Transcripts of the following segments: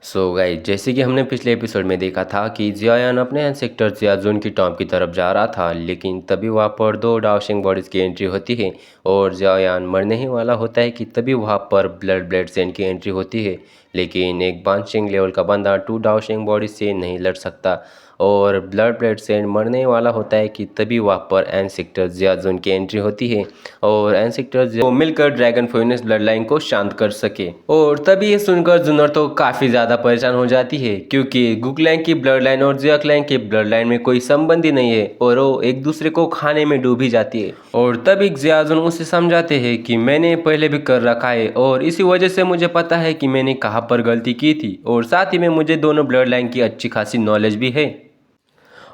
Guys, जैसे कि हमने पिछले एपिसोड में देखा था कि जियान अपने सेक्टर जियाजुन की टॉम की तरफ जा रहा था, लेकिन तभी वहाँ पर दो डाओशिंग बॉडीज़ की एंट्री होती है और जियान मरने ही वाला होता है कि तभी वहाँ पर ब्लड सेंड की एंट्री होती है। लेकिन एक बानशिंग लेवल का बंदा टू डाओशिंग बॉडी से नहीं लड़ सकता और ब्लड सेंड मरने वाला होता है कि तभी वहाँ पर एन सेक्टर जियाजुन की एंट्री होती है और एन सेक्टर को मिलकर ड्रैगन फोइनस ब्लड लाइन को शांत कर सके। और तभी ये सुनकर जुनर तो काफ़ी ज़्यादा परेशान हो जाती है, क्योंकि गुकलैंग की ब्लड लाइन और जियाक्लैंग की ब्लड लाइन में कोई संबंध ही नहीं है और वो एक दूसरे को खाने में डूबी जाती है। और तभी जियाजुन उसे समझाते हैं कि मैंने पहले भी कर रखा है और इसी वजह से मुझे पता है कि मैंने कहाँ पर गलती की थी, और साथ ही में मुझे दोनों ब्लड लाइन की अच्छी खासी नॉलेज भी है।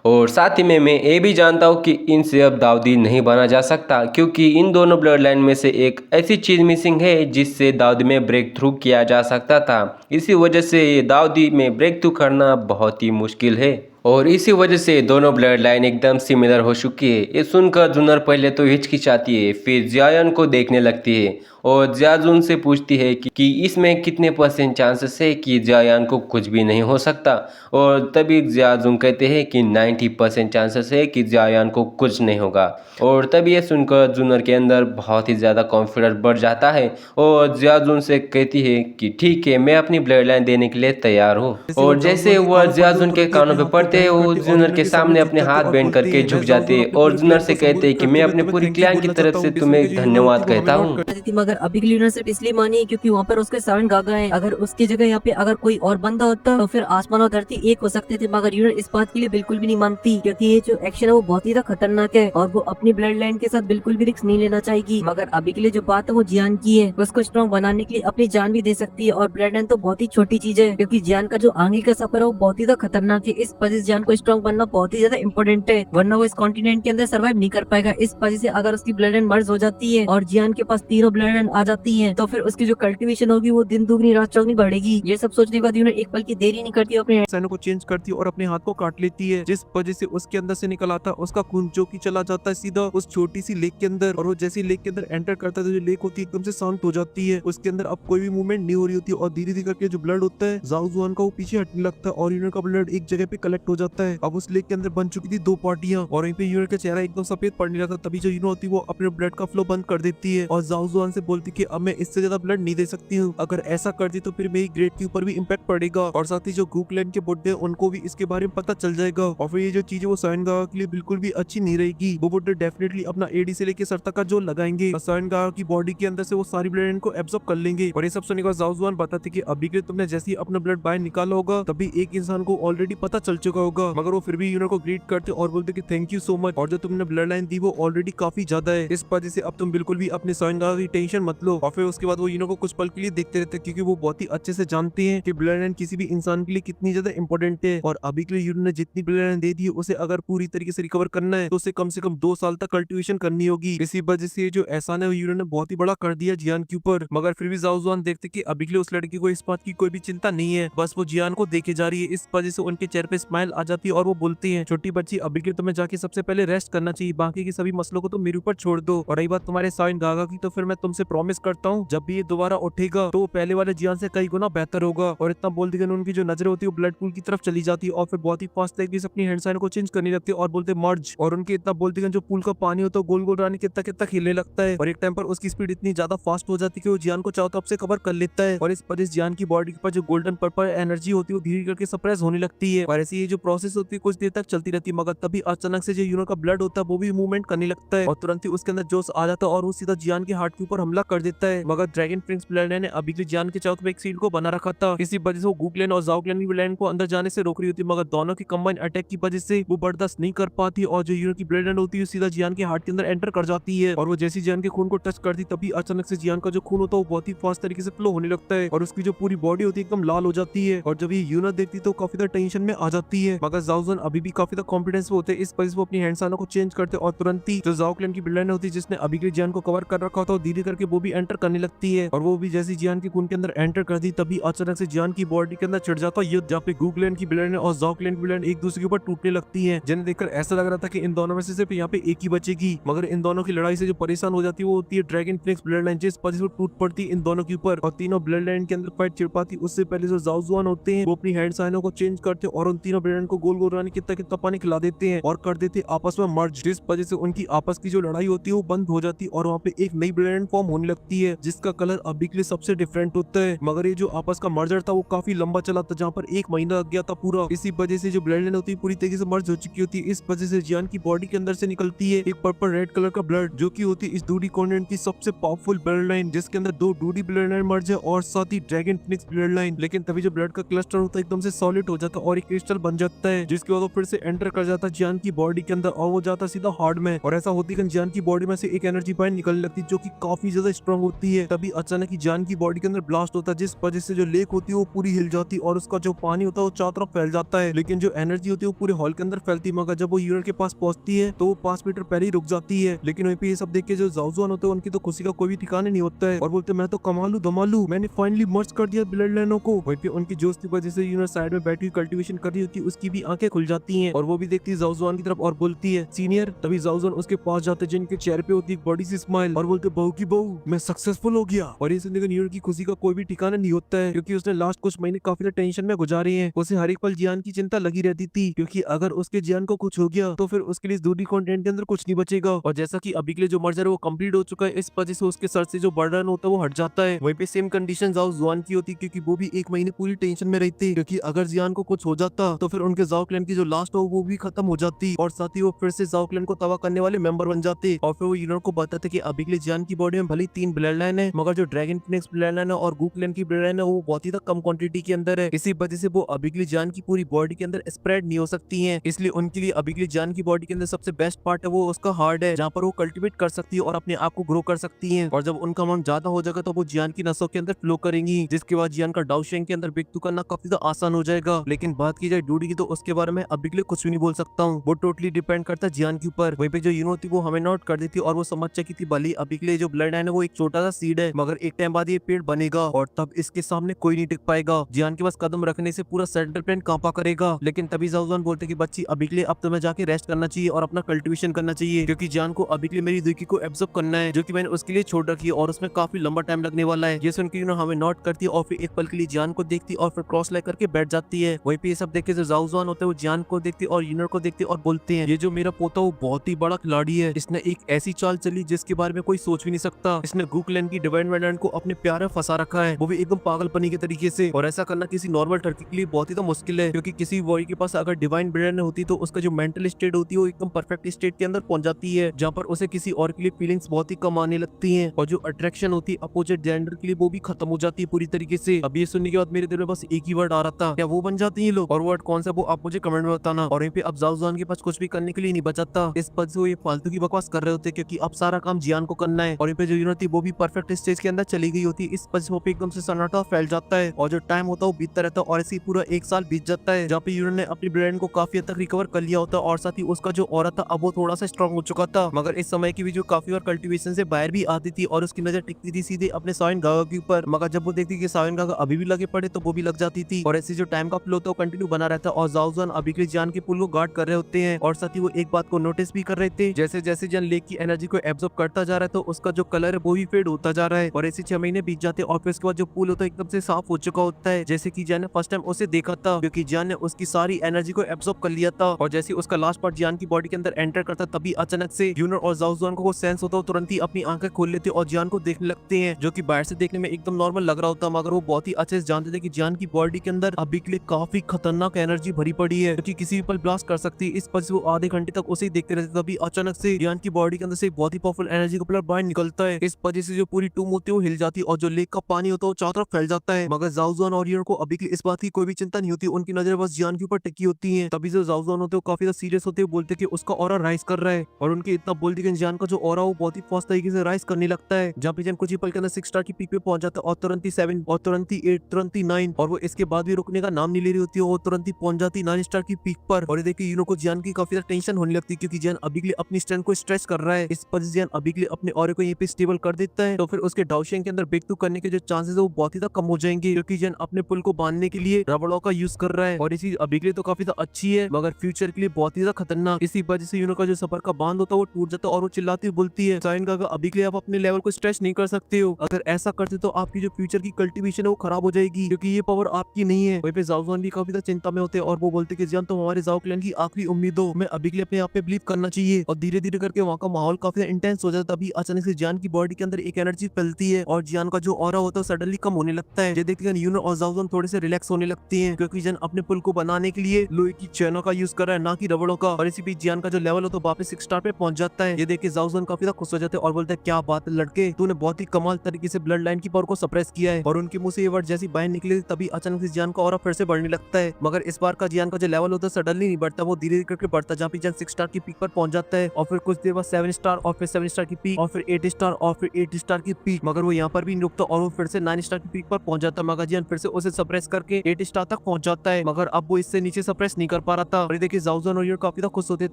और साथ ही में मैं ये भी जानता हूँ कि इनसे अब दाऊदी नहीं बना जा सकता, क्योंकि इन दोनों ब्लड लाइन में से एक ऐसी चीज़ मिसिंग है जिससे दाऊदी में ब्रेक थ्रू किया जा सकता था। इसी वजह से ये दाऊदी में ब्रेक थ्रू करना बहुत ही मुश्किल है और इसी वजह से दोनों ब्लड लाइन एकदम सिमिलर हो चुकी है। ये सुनकर जुनर पहले तो हिचकिचाती है, फिर जियान को देखने लगती है और जियाजुन से पूछती है कि इसमें कितने % चांसेस है कि जियान को कुछ भी नहीं हो सकता। और तभी जियाजुन कहते हैं कि 90% चांसेस है कि जियान को कुछ नहीं होगा। और तभी ये सुनकर जुनर के अंदर बहुत ही ज़्यादा कॉन्फिडेंस बढ़ जाता है और जियाजुन से कहती है कि ठीक है, मैं अपनी ब्लड लाइन देने के लिए तैयार हूँ। और जैसे वह जियाजुन के कानों पे पड़ते हैं, वो जुनर के सामने अपने हाथ बैंड करके झुक जाते हैं और जुनर से कहते हैं कि मैं अपने पूरी क्लैन की तरफ से तुम्हें धन्यवाद कहता हूँ। थी, मगर अभी के लिए यूनिवर्सिटी सिर्फ इसलिए मानी है क्योंकि वहाँ पर उसके 7 गागा है। अगर उसकी जगह यहाँ पे अगर कोई और बंदा होता तो फिर आसमान और धरती एक हो सकते थे, मगर यूनिट इस बात के लिए बिल्कुल भी नहीं मानती, क्योंकि ये जो एक्शन है वो बहुत ही खतरनाक है और वो अपनी ब्लड लाइन के साथ बिल्कुल भी रिस्क नहीं लेना चाहेगी। मगर अभी के लिए जो बात है वो जियान की है, उसको स्ट्रॉन्ग बनाने के लिए अपनी जान भी दे सकती है। और ब्लड लाइन तो बहुत ही छोटी चीज है, क्योंकि जियान का जो आगे का सफर है वो बहुत ही खतरनाक है। इस वजह से जियान को स्ट्रॉन्ग बनना बहुत ही ज्यादा इंपॉर्टेंट है, वरना वो इस कॉन्टिनेंट के अंदर सर्वाइव नहीं कर पाएगा। इस वजह से अगर उसकी ब्लड लाइन मर्ज हो जाती है और जियान के पास तीनों ब्लड लाइन आ जाती है तो फिर उसकी जो कल्टीवेशन होगी वो दिन दुगनी रात चौगनी बढ़ेगी। ये सब सोचने के बाद यूनिट एक पल की देरी नहीं करती, अपने सैनों को चेंज करती है और अपने हाथ को काट लेती है, जिस वजह से उसके अंदर से निकल आता उसका खून जो कि चला जाता है सीधा उस छोटी सी लेक के अंदर। और वो जैसी लेक के अंदर एंटर करता है तो जो लेक होती है एकदम से शांत हो जाती है, उसके अंदर अब कोई भी मूवमेंट नहीं हो रही होती और धीरे धीरे करके जो ब्लड होता है जाओ जुआन का वो पीछे हटने लगता है और यूनिट का ब्लड एक जगह पे कलेक्ट हो जाता है। अब उस लेक के अंदर बन चुकी थी 2 पार्टियां और वहीं पे यूनिट का चेहरा एकदम सफेद पड़ने लगा। तभी जो यूनिट होती है वो अपने ब्लड का फ्लो बंद कर देती है और जाओ जुआन से बोलती कि अब मैं इससे ज्यादा ब्लड नहीं दे सकती हूँ, अगर ऐसा कर दी तो फिर मेरी ग्रेड के ऊपर भी इम्पैक्ट पड़ेगा और साथ ही जो गुकलैंड के बुड्ढे उनको भी इसके बारे में पता चल जाएगा और फिर ये जो चीजें वो साइनगागा के लिए बिल्कुल भी अच्छी नहीं रहेगी। वो बुड्ढे डेफिनेटली अपना एडी से लेके सर तक का जो लगाएंगे और साइनगागा की बॉडी के अंदर से वो सारी ब्लड इनको एब्जॉर्ब कर लेंगे। और ये सब सुनने के बाद जाओ जुआन बताते कि अभी के लिए तुमने जैसे ही अपना ब्लड बाहर निकाला होगा तभी एक इंसान को ऑलरेडी पता चल चुका होगा, मगर वो फिर भी यूनिट को ग्रीट करते और बोलते कि थैंक यू सो मच, और जो तुमने ब्लड लाइन दी वो ऑलरेडी काफी ज्यादा है, इस वजह से अब तुम बिल्कुल भी अपने साइनगागा की टेंशन मत लो। और फिर उसके बाद वो यूनिट को कुछ पल के लिए देखते रहते क्योंकि वो बहुत ही अच्छे से जानते हैं कि ब्लड लाइन किसी भी इंसान के लिए कितनी ज्यादा इंपॉर्टेंट है। और अभी के लिए यूनिट ने जितनी ब्लड लाइन दे दी है उसे अगर पूरी तरीके से रिकवर करना है तो उसे कम से कम 2 साल तक कल्टीवेशन करनी होगी। इसी वजह से जो एहसान है यूनिट ने बहुत ही बड़ा कर दिया जियान के ऊपर। मगर फिर भी जाओ जुआन देखते कि अभी के लिए उस लड़की को इस बात की कोई भी चिंता नहीं है, बस वो जियान को देखे जा रही है। इस वजह से उनके चेहरे पे स्माइल आ जाती है और वो बोलती है छोटी बच्ची अभी के लिए तुम्हें जाके सबसे पहले रेस्ट करना चाहिए, बाकी के सभी मसलों को तो मेरे ऊपर छोड़ दो। और रही बात तुम्हारे साइनगागा की तो फिर मैं तुमसे प्रॉमिस करता हूँ जब भी ये दोबारा उठेगा तो पहले वाले जियान से कई गुना बेहतर होगा। और इतना बोल दिया उनकी जो नजर होती है वो ब्लड पूल की तरफ चली जाती है और फिर बहुत ही फास्ट तरीके से अपनी हैंड साइन को चेंज करने लगती है और बोलते मर्ज। और उनके इतना बोलते हैं जो पूल का पानी होता है गोल गोल रानी कितना कितना खेलने लगता है और एक टाइम पर उसकी स्पीड इतनी ज्यादा फास्ट हो जाती है कि वो जियान को चाहो तो से कवर कर लेता है। और इस पर इस जियान की बॉडी के पास जो गोल्डन पर्पल एनर्जी होती है वो धीरे करके सप्रेस होने लगती है और ऐसे ये जो प्रोसेस होती है कुछ देर तक चलती रहती है। मगर तभी अचानक से जो यूनिट का ब्लड होता है वो भी मूवमेंट करने लगता है और तुरंत ही उसके अंदर जोश आ जाता है और वो सीधा जियान के हार्ट के ऊपर हमला कर देता है। मगर ड्रैगन प्रिंस ब्लड लाइन ने अभी के जियान के चारों एक सील को बना रखा था, इसी वजह से वो गुकलैंड और जाओक्लैंड की ब्लड लाइन को अंदर जाने से रोक रही होती है, मगर दोनों की कंबाइन अटैक की वजह से वो बर्दाश्त नहीं कर पाती और जो यूनिट की ब्लड लाइन होती है सीधा जियान के हार्ट के अंदर एंटर कर जाती है। और वो जैसी जियान के खून को टच करती तभी अचानक से जियान का जो खून होता है वो बहुत ही फास्ट तरीके से फ्लो होने लगता है और उसकी जो पूरी बॉडी होती है एकदम लाल हो जाती है। और जब ये यूनिट देखती तो काफी ज्यादा टेंशन में आ जाती है है, मगर जाओजुन अभी भी काफी कॉन्फिडेंस में होते हैं। इस वजह से वो अपनी हैंडसाना को चेंज करते और तुरंत ही जो जाओ क्लैन की ब्लड लाइन होती है जिसने अभी के जियान को कवर कर रखा होता है, धीरे करके वो भी एंटर करने लगती है। और वो भी जैसी जियान के खून के अंदर एंटर कर दी, तभी अचानक से जियान की बॉडी के अंदर चढ़ जाता युद्ध, जहाँ पे गू क्लैन की ब्लड लाइन और जाओ क्लैन की ब्लड लाइन एक दूसरे के ऊपर टूटने लगती है। जिन्हें देखकर ऐसा लग रहा था कि इन दोनों में से सिर्फ यहाँ पे एक ही बचेगी, मगर इन दोनों की लड़ाई से जो परेशान हो जाती है वो होती है ड्रैगन फिनिक्स ब्लड लाइन, जिस वजह से वो टूट पड़ती है इन दोनों के ऊपर और तीनों ब्लड लाइन के अंदर फाइट छिड़ पाती। उससे पहले जो जाओ जुआन होते हैं वो अपनी हैंड साइनों को चेंज करते और उन तीनों ब्लड लाइन को गोल गोल रानी कितना कितना पानी खिला देते हैं और कर देते आपस में मर्ज, जिस वजह से उनकी आपस की जो लड़ाई होती है वो बंद हो जाती है और वहाँ पे एक नई ब्लड लाइन फॉर्म होने लगती है जिसका कलर अभी के लिए सबसे डिफरेंट होता है। मगर ये जो आपस का मर्जर था वो काफी लंबा चला था, जहाँ पर 1 महीना लग गया था पूरा। इसी वजह से जो ब्लड लाइन होती है पूरी तरीके से मर्ज हो चुकी होती है। इस वजह से जियान की बॉडी के अंदर से निकलती है एक पर्पल रेड कलर का ब्लड, जो की होती है इस डूडी कॉन्टिनेंट की सबसे पावरफुल ब्लड लाइन, जिसके अंदर 2 डूडी ब्लड लाइन मर्ज है और साथ ही ड्रैगन फिनिक्स ब्लड लाइन। लेकिन तभी जो ब्लड का क्लस्टर होता है एकदम से सॉलिड हो जाता है और एक क्रिस्टल बन जाता है, जिसके बाद वो फिर से एंटर कर जाता है जियान की बॉडी के अंदर और वो जाता सीधा हार्ट में। और ऐसा होती है कि जियान की बॉडी में से एक एनर्जी पॉइंट निकलने लगती है जो कि काफी ज्यादा स्ट्रॉन्ग होती है। तभी अचानक ही जियान की बॉडी के अंदर ब्लास्ट होता है, जिस वजह से जो लेक होती है वो पूरी हिल जाती है और उसका जो पानी होता है वो चारों तरफ फैल जाता है। लेकिन जो एनर्जी होती है वो पूरे हॉल के अंदर फैलती है, मगर जब वो यूनिट के पास पहुंचती है तो वो 5 मीटर पहले ही रुक जाती है। लेकिन वहीं पे ये सब देख के जो जाओ जुआन होते हैं उनकी तो खुशी का कोई भी ठिकाना नहीं होता है और बोलते मैं तो कमालू धमालू, मैंने फाइनली मर्ज कर दिया ब्लड लाइनों को। वहीं पे उनकी जोश की वजह से यूनिट साइड में बैठी हुई कल्टीवेशन कर रही होती है, उसकी भी आंखें खुल जाती हैं और वो भी देखती है जाओ जुआन की तरफ और बोलती है सीनियर। तभी जाओ जुआन उसके पास जाते हैं जिनके चेहरे पे होती है बड़ी सी स्माइल और बोलते बहू की बहू मैं सक्सेसफुल हो गया। और ये सुनने यूनिट की खुशी का कोई भी ठिकाना नहीं होता है, क्योंकि उसने लास्ट कुछ महीने काफी टेंशन में गुजारे हैं। उसे हर एक पल जियान की चिंता लगी रहती थी, क्योंकि अगर उसके जियान को कुछ हो गया तो फिर उसके लिए इस दूरी कॉन्टिनेंट के अंदर कुछ नहीं बचेगा। और जैसा कि अभी के लिए जो मर्जर है वो कंप्लीट हो चुका है, इस वजह से उसके सर से जो बर्डन होता है वो हट जाता है। वहीं पे सेम कंडीशन जाओ जुआन की होती, क्योंकि वो भी 1 महीने पूरी टेंशन में रहती, क्योंकि अगर जियान को कुछ हो जाता तो फिर उनके जाओ क्लैन की जो लास्ट हो वो भी खत्म हो जाती और साथ ही वो फिर से जाओ क्लैन को तबाह करने वाले मेंबर बन जाते। और फिर वो यूनिट को बताते कि अभी के लिए जियान की बॉडी में भले 3 ब्लड लाइन है, मगर जो ड्रैगन फिनिक्स ब्लड लाइन है और गू क्लैन की ब्लड लाइन है वो बहुत ही कम क्वांटिटी के अंदर है। इसी वजह से वो अभी के लिए जियान की पूरी बॉडी के अंदर स्प्रेड नहीं हो सकती है, इसलिए उनके लिए अभी के लिए जियान की बॉडी के अंदर सबसे बेस्ट पार्ट है वो उसका हार्ट है, जहाँ पर वो कल्टीवेट कर सकती है और अपने आप को ग्रो कर सकती है। और जब उनका अमाउंट ज्यादा हो जाएगा तो वो जियान की नसों के अंदर फ्लो करेंगी, जिसके बाद जियान का डाउशेंग के अंदर बिकतू करना काफी ज्यादा आसान हो जाएगा। लेकिन बात की जाए डूडी की तो उसके बारे में अभी के लिए कुछ भी नहीं बोल सकता हूँ, वो टोटली डिपेंड करता है जियान के ऊपर। वहीं पे जो यूनो थी वो हमें नोट कर देती और वो समझ चुकी थी भली अभी के लिए जो ब्लड लाइन है वो एक छोटा सा सीड है, मगर एक टाइम बाद ये पेड़ बनेगा और तब इसके सामने कोई नहीं टिक पाएगा। जियान के पास कदम रखने से पूरा सेंट्रल प्लेन कांपा करेगा। लेकिन तभी जाओ जुआन बोलते कि बच्ची अभी के लिए अब तुम्हें जाके रेस्ट करना चाहिए और अपना कल्टीवेशन करना चाहिए, क्योंकि जियान को अभी के लिए मेरी दुखी को एब्जॉर्ब करना है, जो कि मैंने उसके लिए छोड़ रखी है और उसमें काफी लंबा टाइम लगने वाला है। ये सुनकर यूनो हमें नोट करती है और फिर एक पल के लिए जियान को देखती और फिर क्रॉस ले करके बैठ जाती है। वहीं पे ये सब देख के जो जाओ जुआन होते हैं वो जियान को देखती और यूनो को देखती और बोलते हैं ये जो मेरा पोता वो बहुत ही बड़ा खिलाड़ी है, इसने एक ऐसी चाल चली जिसके बारे में कोई सोच भी नहीं सकता। इसने गू क्लैन की डिवाइन वैलेंट को अपने प्यार में फंसा रखा है, वो भी एकदम पागलपनी के तरीके से। और ऐसा करना किसी नॉर्मल टर्की के लिए बहुत ही तो मुश्किल है, क्योंकि किसी बॉय के पास अगर डिवाइन वैलेंट होती तो उसका जो मेंटल स्टेट होती है वो एकदम परफेक्ट स्टेट के अंदर पहुंच जाती है, जहाँ पर उसे किसी और के लिए फीलिंग्स बहुत ही कम आने लगती हैं और जो अट्रैक्शन होती है अपोजिट जेंडर के लिए वो भी खत्म हो जाती है पूरी तरीके से। अब ये सुनने के बाद मेरे दिल में बस एक ही वर्ड आ रहा था, क्या वो बन जाती है लोग? और वर्ड कौन सा वो आप मुझे कमेंट में बताना। और वहीं पे अब जाओ जुआन के पास कुछ भी करने के लिए नहीं बचाता, इस पद से वो ये फालतू की बकवास कर रहे होते, क्योंकि अब सारा काम जियान को करना है। और यहाँ पे जो यूनिट थी वो भी परफेक्ट स्टेज के अंदर चली गई होती है, इस वजह से एकदम से सन्नाटा फैल जाता है और जो टाइम होता है वो बीतता रहता है और ऐसे ही पूरा 1 साल बीत जाता है, जहाँ पे यूनिट ने अपनी ब्रेन को काफी हद तक रिकवर कर लिया होता है और साथ ही उसका जो औरत था अब वो थोड़ा सा स्ट्रॉन्ग हो चुका था। मगर इस समय की भी जो काफी और कल्टीवेशन से बाहर भी आती थी और उसकी नजर टिकती थी सीधे अपने साइन गागा के ऊपर, मगर जब वो देखती कि साइन गागा अभी भी लगे पड़े तो वो भी लग जाती थी और ऐसे जो टाइम का फ्लो होता है वो कंटिन्यू बना रहता है। और जाओ जुआन अभी के जियान के पुल को गार्ड कर रहे होते हैं और साथ ही वो एक बात को नोटिस भी कर रहे थे, जैसे जैसे जियान लेक की एनर्जी को एब्जॉर्ब करता जा रहा है तो उसका जो कलर है वो भी फेड होता जा रहा है और ऐसे 6 महीने बीत जाते हैं और फिर उसके बाद जो पुल होता है एकदम से साफ हो चुका होता है, जैसे कि जियान ने फर्स्ट टाइम उसे देखा था, क्योंकि जियान ने उसकी सारी एनर्जी को एब्जॉर्ब कर लिया था। और जैसे उसका लास्ट पार्ट जियान की बॉडी के अंदर एंटर करता तभी अचानक से यूनिट और जाओ जुआन को सेंस होता है, तुरंत ही अपनी आंखें खोल लेते और जियान को देखने लगते हैं, जो कि बाहर से देखने में एकदम नॉर्मल लग रहा होता, मगर वो बहुत ही अच्छे से जानते थे कि जियान की बॉडी के अंदर अभी के लिए काफी खतरनाक एनर्जी भरी पड़ी है, क्योंकि किसी भी पल ब्लास्ट कर सकती है। इस वजह से वो आधे घंटे तक उसे ही देखते रहते, तभी अचानक से जियान की बॉडी के अंदर से बहुत ही पावरफुल एनर्जी का प्लस बाहर निकलता है। इस वजह से जो पूरी टूम होती है वो हिल जाती है और जो लेक का पानी होता है वो चारों तरफ फैल जाता है। मगर जाओ जुआन और यूनिट को अभी के लिए इस बात की कोई भी चिंता नहीं होती, उनकी नजर बस जियान के ऊपर टिकी होती है। तभी जो जाओ जुआन होते हैं काफी सीरियस होते हैं, बोलते कि उसका ऑरा राइज कर रहा है और उनके इतना बोलते कि जियान का जो ऑरा वो बहुत ही फास्ट तरीके से राइज करने लगता है, जहाँ पे जियान कुछ ही पल के अंदर 6 स्टार की पीक पे पहुंच जाता है और तुरंत ही 7 और तुरंत ही 8 तुरंत ही 9 और वो इसके बाद भी रुकने का नाम नहीं ले रही होती है और तुरंत ही पहुंच जाती 9 स्टार की पीक पर। और ये देखिए यूनो को जियान की काफी ज्यादा टेंशन होने लगती है क्योंकि जियान अभी के लिए अपनी स्ट्रेंथ को स्ट्रेच कर रहा है। इस पर जियान अभी के लिए अपने ऑरे को यहीं पे स्टेबल कर देता है तो फिर उसके डाउशिंग के अंदर ब्रेक थ्रू करने के जो चांसेस है वो बहुत ही कम हो जाएंगे क्योंकि जियान अपने पुल को बांधने के लिए रबड़ों का यूज कर रहा है। और ये चीज अभी के लिए तो काफी ज्यादा अच्छी है मगर फ्यूचर के लिए बहुत ही ज्यादा खतरनाक। इसी वजह से यूनो का जो सफर का बांध होता है वो टूट जाता है और वो चिल्लाती हुई बोलती है साइन गागा अभी के लिए आप अपने लेवल को स्ट्रेच नहीं कर सकते हो, अगर ऐसा करते तो आपकी जो फ्यूचर की कल्टीवेशन है वो खराब हो जाएगी क्योंकि ये पावर आपकी नहीं है। वहीं पे जाओजान भी काफी ज्यादा चिंता में होते हैं और वो बोलते कि जियान तुम हमारे जाओ क्लैन की आखिरी उम्मीद हो, मैं अभी के लिए अपने आप पे बिलीव करना चाहिए। और धीरे धीरे करके वहाँ का माहौल काफी इंटेंस हो जाता है। तभी अचानक से जियान की बॉडी के अंदर एक एनर्जी फैलती है और जियान का जो ऑरा होता है सडनली कम होने लगता है। ये देखकर यूनो और जाओजान थोड़े से रिलैक्स होने लगते हैं क्योंकि जियान अपने पुल को बनाने के लिए लोहे की चैनों का यूज कर रहा है ना कि रबड़ों का। और इसी बीच जियान का जो लेवल हो तो वापस 6 स्टार पे पहुंच जाता है। ये देख के जाओजान काफी ज्यादा खुश हो जाते हैं और बोलते हैं क्या बात है लड़के, तूने बहुत ही कमाल तरीके से ब्लड लाइन की पावर को सप्रेस किया है। और उनके मुंह से ये वर्ड जैसी बाहर निकले तभी अचानक से जियान का ऑरा फिर से बढ़ने लगता है मगर इस बार का जियान का जो लेवल होता है सडनली नहीं बढ़ता, वो धीरे धीरे करके बढ़ता जहाँ पे जियान 6 स्टार की पीक पर पहुंच जाता है। और फिर कुछ देर बाद 7 स्टार और फिर 7 स्टार की पीक और फिर 8 स्टार और फिर 8 स्टार की पीक, मगर वो यहाँ पर भी नहीं रुकता और वो फिर से 9 स्टार की पीक पर पहुंच जाता है मगर जियान फिर से उसे सप्रेस करके 8 स्टार तक पहुंच जाता है मगर अब वो इससे नीचे सप्रेस नहीं कर पा रहा था। और ये देखिए जाओजान और यूनो काफी ज्यादा खुश होते हैं।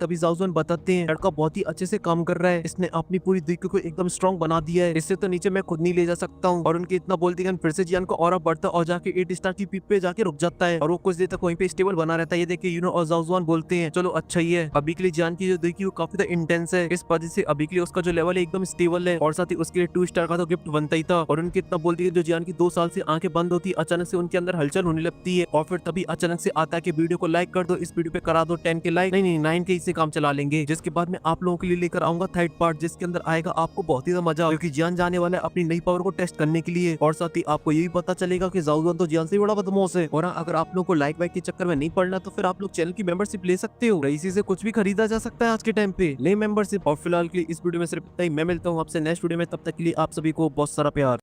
तभी जाओजान बताते हैं लड़का बहुत ही अच्छे से काम कर रहा है, इसने अपनी पूरी दिक्कत को एकदम स्ट्रॉन्ग बना दिया है, इससे तो नीचे मैं खुद नहीं ले जा सकता हूँ। और उनके इतना बोलते हैं फिर से जियान का ऑरा बढ़ता और जाके 8 स्टार की पीक पे जाके रुक जाता है और वो कुछ देर तक वहीं पे स्टेबल बना रहता है। ये देखिए यूनो और जाओजान बोलते हैं चलो अच्छा ही है, अभी के लिए जियान की जो देखिए वो काफी ज्यादा इंटेंस है, इस वजह से अभी के लिए उसका जो लेवल है एकदम स्टेबल है और साथ ही उसके लिए 2 स्टार का तो गिफ्ट बनता ही था। और उनके इतना बोलती है जो जियान की 2 साल से आंखें बंद होती अचानक से उनके अंदर हलचल होने लगती है। और फिर तभी अचानक से आता है कि वीडियो को लाइक कर दो, इस वीडियो पे करा दो 10 के लाइक, नहीं 9 के इससे काम चला लेंगे। जिसके बाद में आप लोगों के लिए लेकर आऊंगा थर्ड पार्ट जिसके अंदर आएगा आपको बहुत ही ज्यादा मजा क्योंकि जियान जाने वाला है अपनी नई पावर को टेस्ट करने के लिए। और साथ ही आपको ये भी पता चलेगा कि जाओजान तो जियान से बड़ा बदमाश है। और अगर आप लोगों को लाइक वाइक के चक्कर में नहीं पड़ना तो फिर आप लोग चैनल की मेंबरशिप ले सकते हो, इसी से कुछ भी खरीदा जा सकता है आज के टाइम पे, ले मेंबरशिप। और फिलहाल के लिए इस वीडियो में सिर्फ इतना ही, मैं मिलता हूँ आपसे नेक्स्ट वीडियो में, तब तक के लिए आप सभी को बहुत सारा प्यार।